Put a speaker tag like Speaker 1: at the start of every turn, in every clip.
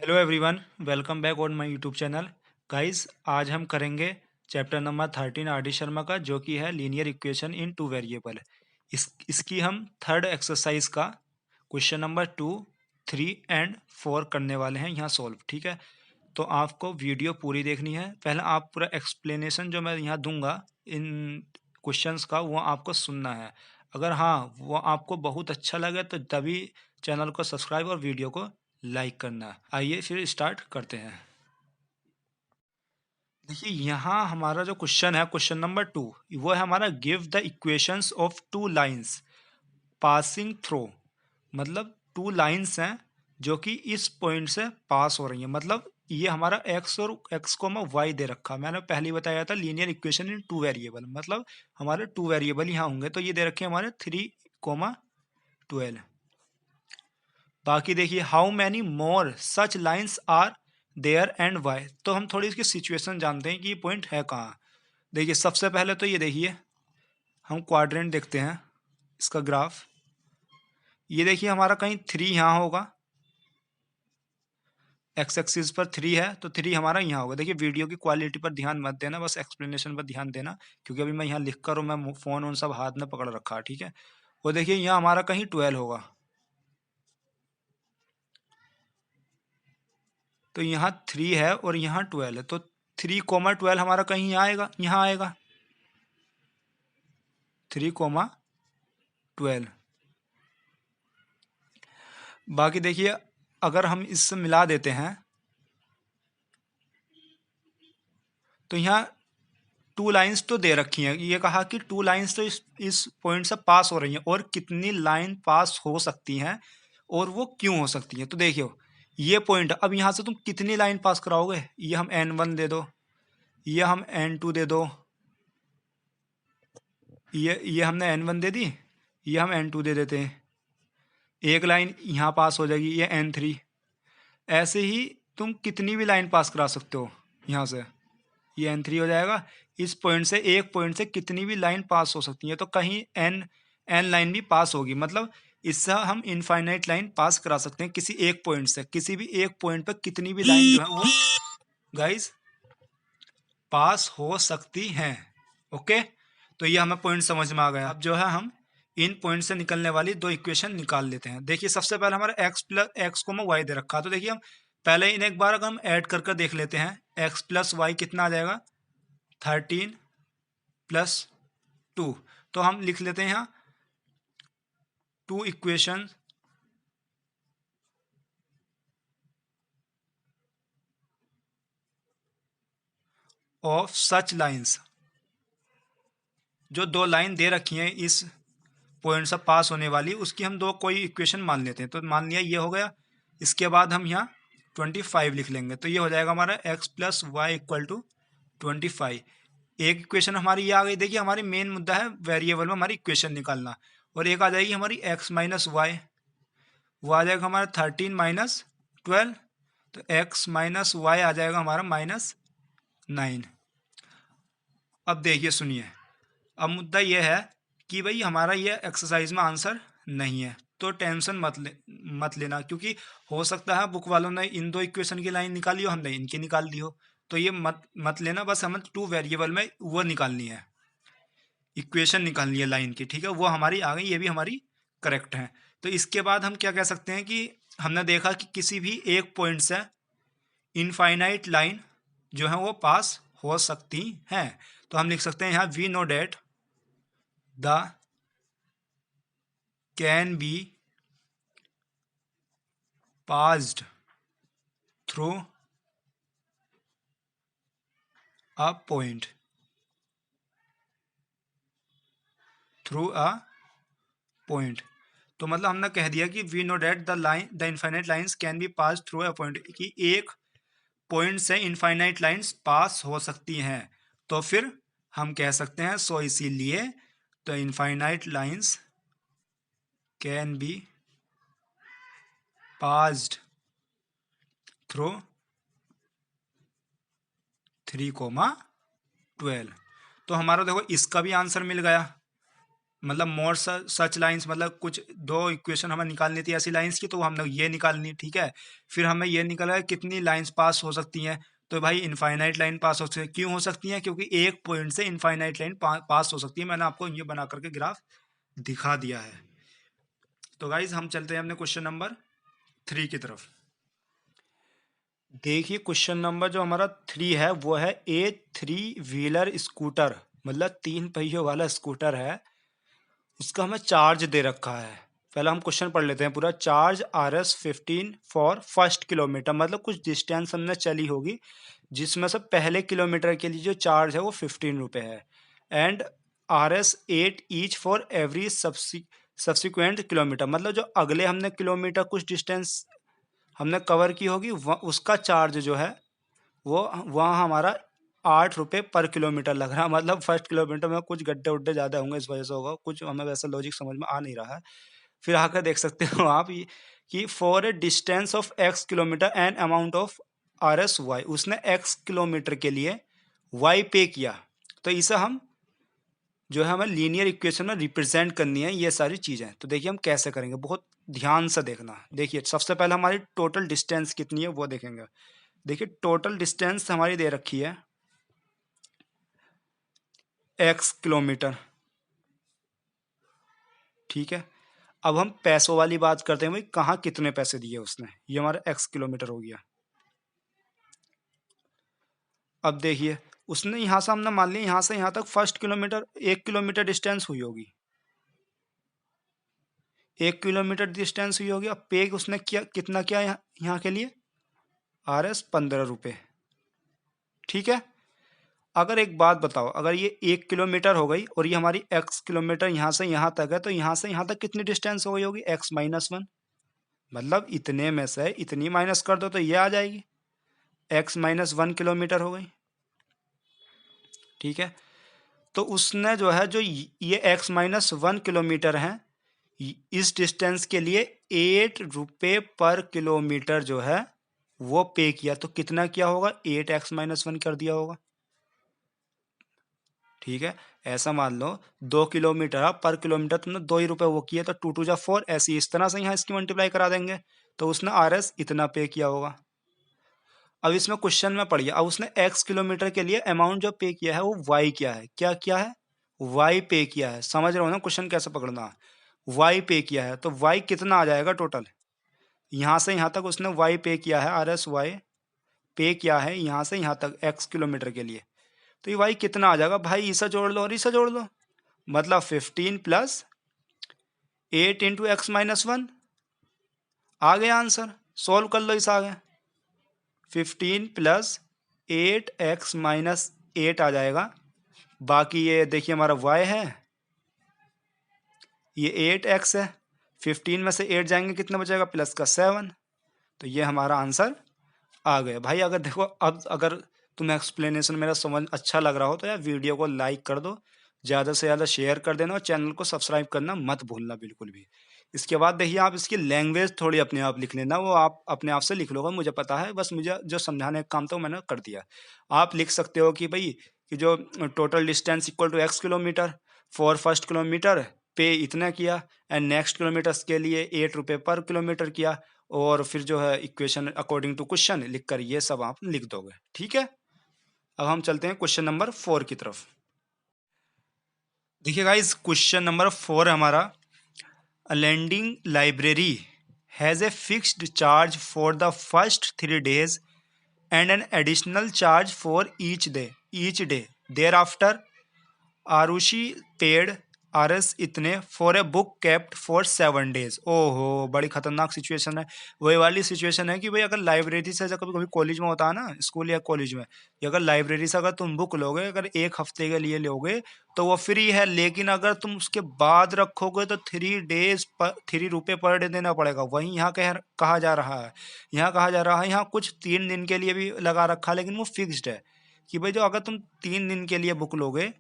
Speaker 1: Hello everyone, welcome back on my YouTube channel. Guys, आज हम करेंगे chapter number 13 R D Sharma का, जो कि है linear equation in two variable. इसकी हम थर्ड एक्सरसाइज का क्वेश्चन नंबर 2, 3 एंड 4 करने वाले हैं यहाँ सॉल्व। ठीक है, तो आपको वीडियो पूरी देखनी है। पहले आप पूरा एक्सप्लेनेशन जो मैं यहाँ दूंगा इन क्वेश्चंस का, वो आपको सुनना है। अगर हाँ, वो आपको बहुत अच्छा लगे तो तभी चैनल को सब्सक्राइब और वीडियो को लाइक करना। आइए फिर स्टार्ट करते हैं। देखिए, यहाँ हमारा जो क्वेश्चन है, क्वेश्चन नंबर 2, वो है हमारा give the equations of two lines passing through. मतलब टू लाइंस हैं जो कि इस पॉइंट से पास हो रही हैं। मतलब ये हमारा एक्स और एक्स कोमा वाई दे रखा। मैंने पहले ही बताया था linear equation in two variable, मतलब हमारे टू वेरिएबल यहाँ होंगे। तो ये दे रखे हैं हमारे 3, 12। बाकी देखिए, how many more such lines are there and why. तो हम थोड़ी इसकी सिचुएशन जानते हैं कि ये पॉइंट है कहाँ। देखिए, सबसे पहले तो ये देखिए, हम क्वाड्रेंट देखते हैं इसका ग्राफ। ये देखिए, हमारा कहीं 3 यहाँ होगा, एक्स एक्सिस पर 3 है तो 3 हमारा यहाँ होगा। देखिए, वीडियो की क्वालिटी पर ध्यान मत देना, बस एक्सप्लेनेशन पर ध्यान देना, क्योंकि अभी मैं यहाँ लिख कर और मैं फ़ोन उन सब हाथ में पकड़ रखा है। ठीक है, वो देखिए यहाँ हमारा कहीं 12 होगा। तो यहाँ 3 है और यहाँ 12 है, तो 3, 12 हमारा कहीं यहाँ आएगा, यहाँ आएगा 3, 12। बाकी देखिए, अगर हम इससे मिला देते हैं तो यहाँ टू लाइंस तो दे रखी हैं। ये कहा कि टू लाइंस तो इस पॉइंट से पास हो रही हैं, और कितनी लाइन पास हो सकती हैं और वो क्यों हो सकती हैं। तो देखियो, ये पॉइंट, अब यहाँ से तुम कितनी लाइन पास कराओगे। ये हम n1 दे दो, ये हम n2 दे दो, ये हमने n1 दे दी, ये हम n2 दे देते हैं। एक लाइन यहाँ पास हो जाएगी, ये n3। ऐसे ही तुम कितनी भी लाइन पास करा सकते हो यहाँ से। ये n3 हो जाएगा। इस पॉइंट से, एक पॉइंट से कितनी भी लाइन पास हो सकती है, तो कहीं n लाइन भी पास होगी। मतलब इससे हम इनफाइनाइट लाइन पास करा सकते हैं किसी एक पॉइंट से। किसी भी एक पॉइंट पर कितनी भी लाइन जो है वो गाइस पास हो सकती हैं। ओके, तो ये हमें पॉइंट समझ में आ गया। अब जो है हम इन पॉइंट से निकलने वाली दो इक्वेशन निकाल लेते हैं। देखिए, सबसे पहले हमारा एक्स प्लस एक्स को वाई दे रखा है। तो देखिए, हम पहले इन एक बार अगर हम ऐड कर देख लेते हैं, एक्स प्लस वाई कितना आ जाएगा, 13 + 2। तो हम लिख लेते हैं यहाँ two equation of such lines. जो दो लाइन दे रखी हैं इस पॉइंट से पास होने वाली, उसकी हम दो कोई इक्वेशन मान लेते हैं। तो मान लिया ये हो गया। इसके बाद हम यहाँ 25 लिख लेंगे। तो ये हो जाएगा हमारा X plus Y equal to 25। एक इक्वेशन हमारी ये आ गई। देखिए, हमारी मेन मुद्दा है वेरिएबल में हमारी इक्वेशन निकालना। और एक आ जाएगी हमारी एक्स माइनस वाई, वो आ जाएगा हमारा 13 - 12। तो एक्स माइनस वाई आ जाएगा हमारा -9। अब देखिए, सुनिए, अब मुद्दा ये है कि भाई हमारा ये एक्सरसाइज में आंसर नहीं है, तो टेंशन मत लेना, क्योंकि हो सकता है बुक वालों ने इन दो इक्वेशन की लाइन निकाली हो, हमने इनकी निकाल दी हो। तो ये मत लेना, बस हमें टू वेरिएबल में वो निकालनी है, इक्वेशन निकालनी है लाइन की। ठीक है, वो हमारी आ गई, ये भी हमारी करेक्ट है। तो इसके बाद हम क्या कह सकते हैं कि हमने देखा कि किसी भी एक पॉइंट से इनफाइनाइट लाइन जो है वो पास हो सकती हैं। तो हम लिख सकते हैं यहाँ we know that the can be passed through a point, through a point. तो मतलब हमने कह दिया कि we know that the infinite lines can be pass through a point, कि एक पॉइंट से इनफाइनाइट लाइंस पास हो सकती हैं। तो फिर हम कह सकते हैं, सो इसीलिए the infinite lines can be passed through 3, 12। तो हमारा देखो इसका भी आंसर मिल गया। मतलब मोर सच लाइंस, मतलब कुछ दो इक्वेशन हमें निकालनी थी ऐसी लाइंस की, तो हमने ये निकालनी, ठीक है। फिर हमें ये निकाला कितनी लाइंस पास हो सकती हैं, तो भाई इनफाइनाइट लाइन पास हो सकती है। क्यों हो सकती हैं? क्योंकि एक पॉइंट से इनफाइनाइट लाइन पास हो सकती है। मैंने आपको ये बना करके ग्राफ दिखा दिया है। तो गाइज हम चलते हैं अपने क्वेश्चन नंबर 3 की तरफ। देखिए क्वेश्चन नंबर जो हमारा 3 है वो है ए 3 व्हीलर स्कूटर, मतलब 3 पहियों वाला स्कूटर है, उसका हमें चार्ज दे रखा है। पहले हम क्वेश्चन पढ़ लेते हैं पूरा। Charge RS 15 for first kilometre, मतलब कुछ डिस्टेंस हमने चली होगी जिसमें से पहले किलोमीटर के लिए जो चार्ज है वो 15 रुपये है। And RS 8 each for every subsequent kilometre, मतलब जो अगले हमने किलोमीटर कुछ डिस्टेंस हमने कवर की होगी उसका चार्ज जो है वो वहाँ हमारा 8 रुपये पर किलोमीटर लग रहा है। मतलब फर्स्ट किलोमीटर में कुछ गड्ढे उड्ढे ज़्यादा होंगे, इस वजह से होगा कुछ, हमें वैसा लॉजिक समझ में आ नहीं रहा है। फिर आकर देख सकते हो आप कि for a distance of x kilometre and amount of RS y, उसने x किलोमीटर के लिए y पे किया। तो इसे हम जो है हमें लीनियर इक्वेशन में रिप्रेजेंट करनी है ये सारी चीज़ें। तो देखिए हम कैसे करेंगे, बहुत ध्यान से देखना। देखिए सबसे पहले हमारी टोटल डिस्टेंस कितनी है वो देखेंगे। देखिए टोटल डिस्टेंस हमारी दे रखी है x किलोमीटर, ठीक है। अब हम पैसों वाली बात करते हैं, भाई कहाँ कितने पैसे दिए उसने, ये हमारा x किलोमीटर हो गया। अब देखिए उसने यहाँ से, हमने मान लिया यहाँ से यहाँ तक फर्स्ट किलोमीटर 1 किलोमीटर डिस्टेंस हुई होगी, 1 किलोमीटर डिस्टेंस हुई होगी। अब पे उसने किया कितना, किया यहाँ के लिए RS 15 रुपये, ठीक है। अगर एक बात बताओ, अगर ये 1 किलोमीटर हो गई और ये हमारी x किलोमीटर यहाँ से यहाँ तक है, तो यहाँ से यहाँ तक कितनी डिस्टेंस हो गई होगी x-1, मतलब इतने में से इतनी माइनस कर दो तो ये आ जाएगी, x-1 किलोमीटर हो गई, ठीक है। तो उसने जो है जो ये x-1 किलोमीटर है, इस डिस्टेंस के लिए 8 रुपये पर किलोमीटर जो है वो पे किया। तो कितना किया होगा, 8x-1 कर दिया होगा, ठीक है। ऐसा मान लो 2 किलोमीटर पर किलोमीटर तुमने 2 ही रुपये वो किए, तो 2 2 जा 4, ऐसी इस तरह से यहाँ इसकी मल्टीप्लाई करा देंगे। तो उसने RS इतना पे किया होगा। अब इसमें क्वेश्चन में पढ़िए, अब उसने x किलोमीटर के लिए अमाउंट जो पे किया है वो y क्या है, क्या किया है, y पे किया है। समझ रहे हो ना क्वेश्चन कैसे पकड़ना, y पे किया है। तो y कितना आ जाएगा टोटल, यहाँ से यहाँ तक उसने y पे किया है, RS y पे किया है यहाँ से यहाँ तक x किलोमीटर के लिए। तो ये y कितना आ जाएगा भाई, इसे जोड़ लो और इसे जोड़ लो, मतलब 15 + 8 × x-1 आ गया आंसर। सॉल्व कर लो इसे, आ गया 15 + 8x-8 आ जाएगा। बाकी ये देखिए हमारा y है, ये 8x है, 15 में से 8 जाएंगे कितना बचेगा, +7। तो ये हमारा आंसर आ गया। भाई अगर देखो, अब अगर तुम्हें एक्सप्लेनेशन मेरा समझ अच्छा लग रहा हो तो यार वीडियो को लाइक कर दो, ज़्यादा से ज़्यादा शेयर कर देना और चैनल को सब्सक्राइब करना मत भूलना बिल्कुल भी। इसके बाद देखिए आप इसकी लैंग्वेज थोड़ी अपने आप लिख लेना, वो आप अपने आप से लिख लोगे, मुझे पता है, बस मुझे जो समझाने का काम था वो मैंने कर दिया। आप लिख सकते हो कि भाई कि जो total distance equal to x kilometre, for first kilometre पे इतना किया, एंड नेक्स्ट किलोमीटर्स के लिए 8 रुपये पर किलोमीटर किया, और फिर जो है इक्वेशन अकॉर्डिंग टू क्वेश्चन लिख कर ये सब आप लिख दोगे, ठीक है। अब हम चलते हैं क्वेश्चन नंबर 4 की तरफ। देखिए गाइस क्वेश्चन नंबर 4 है हमारा, A lending library has a fixed charge for the first 3 days and an additional charge for each day. Thereafter, Arushi paid RS इतने for a book kept for 7 days। ओहो बड़ी खतरनाक situation है। वही वाली situation है कि भाई अगर लाइब्रेरी से, कभी कभी कॉलेज में होता है ना, स्कूल या कॉलेज में, कि अगर लाइब्रेरी से अगर तुम बुक लोगे, अगर 1 हफ्ते के लिए लोगे तो वो फ्री है, लेकिन अगर तुम उसके बाद रखोगे तो 3 days पर 3 रुपये पर डे देना पड़ेगा। वहीं यहाँ कहा जा रहा है, यहाँ कुछ 3 दिन के लिए भी लगा रखा है, लेकिन वो फिक्स्ड है कि भाई जो अगर तुम 3 दिन के लिए बुक लोगे,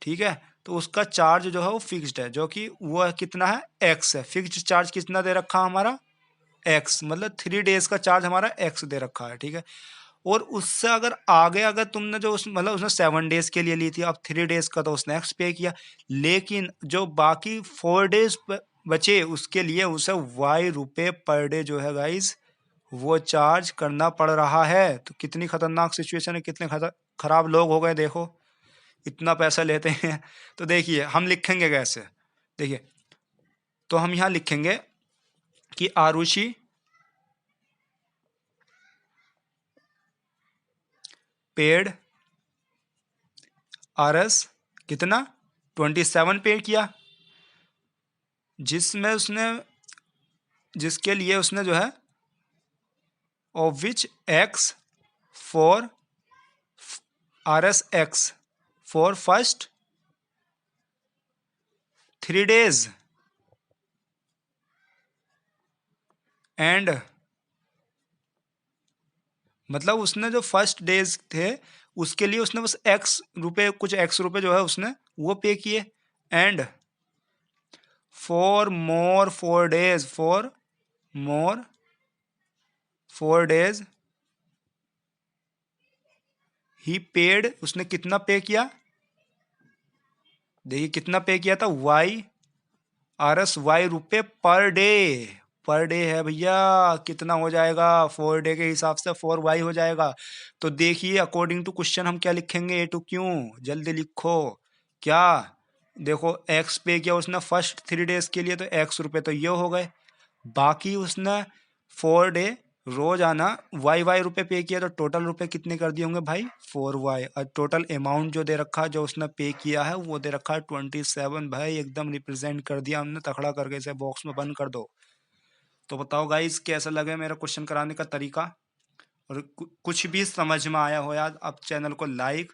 Speaker 1: ठीक है, तो उसका चार्ज जो है वो फिक्स्ड है, जो कि वो कितना है, x है। फिक्स्ड चार्ज कितना दे रखा है हमारा, x, मतलब 3 days का चार्ज हमारा x दे रखा है, ठीक है। और उससे अगर आगे अगर तुमने जो उस मतलब उसने 7 डेज के लिए ली थी, अब 3 डेज का तो उसने एक्स पे किया, लेकिन जो बाकी 4 डेज बचे उसके लिए उसे वाई रुपए पर डे जो है गाइज वो चार्ज करना पड़ रहा है। तो कितनी खतरनाक सिचुएशन है, कितने खराब लोग हो गए देखो, इतना पैसा लेते हैं। तो देखिए हम लिखेंगे कैसे, देखिए तो हम यहाँ लिखेंगे कि आरुषि पेड आरएस कितना 27 पे किया, जिसमें उसने जिसके लिए उसने जो है of which x for RS x for first 3 days and मतलब उसने जो फर्स्ट डेज थे उसके लिए उसने बस एक्स रुपए कुछ एक्स रुपए जो है उसने वो पे किए, and for more 4 days for more 4 days he paid, उसने कितना पे किया, देखिए कितना पे किया था वाई आर एस वाई रुपए पर डे है भैया, कितना हो जाएगा 4 डे के हिसाब से 4 वाई हो जाएगा। तो देखिए अकॉर्डिंग टू क्वेश्चन हम क्या लिखेंगे, ए टू क्यों, जल्दी लिखो क्या, देखो एक्स पे किया उसने फर्स्ट 3 डेज के लिए तो एक्स रुपए तो ये हो गए, बाकी उसने 4 डे रोज आना वाई वाई रुपए पे किया तो टोटल रुपए कितने कर दिए होंगे भाई 4 वाई, और टोटल अमाउंट जो दे रखा है जो उसने पे किया है वो दे रखा है 27 भाई, एकदम रिप्रेजेंट कर दिया हमने तखड़ा करके, इसे बॉक्स में बंद कर दो। तो बताओ गाइस कैसा लगे मेरा क्वेश्चन कराने का तरीका, और कुछ भी समझ में आया हो यार, अब चैनल को लाइक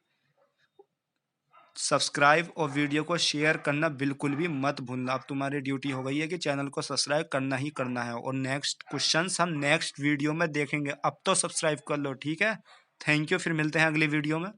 Speaker 1: सब्सक्राइब और वीडियो को शेयर करना बिल्कुल भी मत भूलना। अब तुम्हारी ड्यूटी हो गई है कि चैनल को सब्सक्राइब करना ही करना है, और नेक्स्ट क्वेश्चंस हम नेक्स्ट वीडियो में देखेंगे, अब तो सब्सक्राइब कर लो ठीक है। थैंक यू, फिर मिलते हैं अगली वीडियो में।